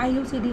IUCD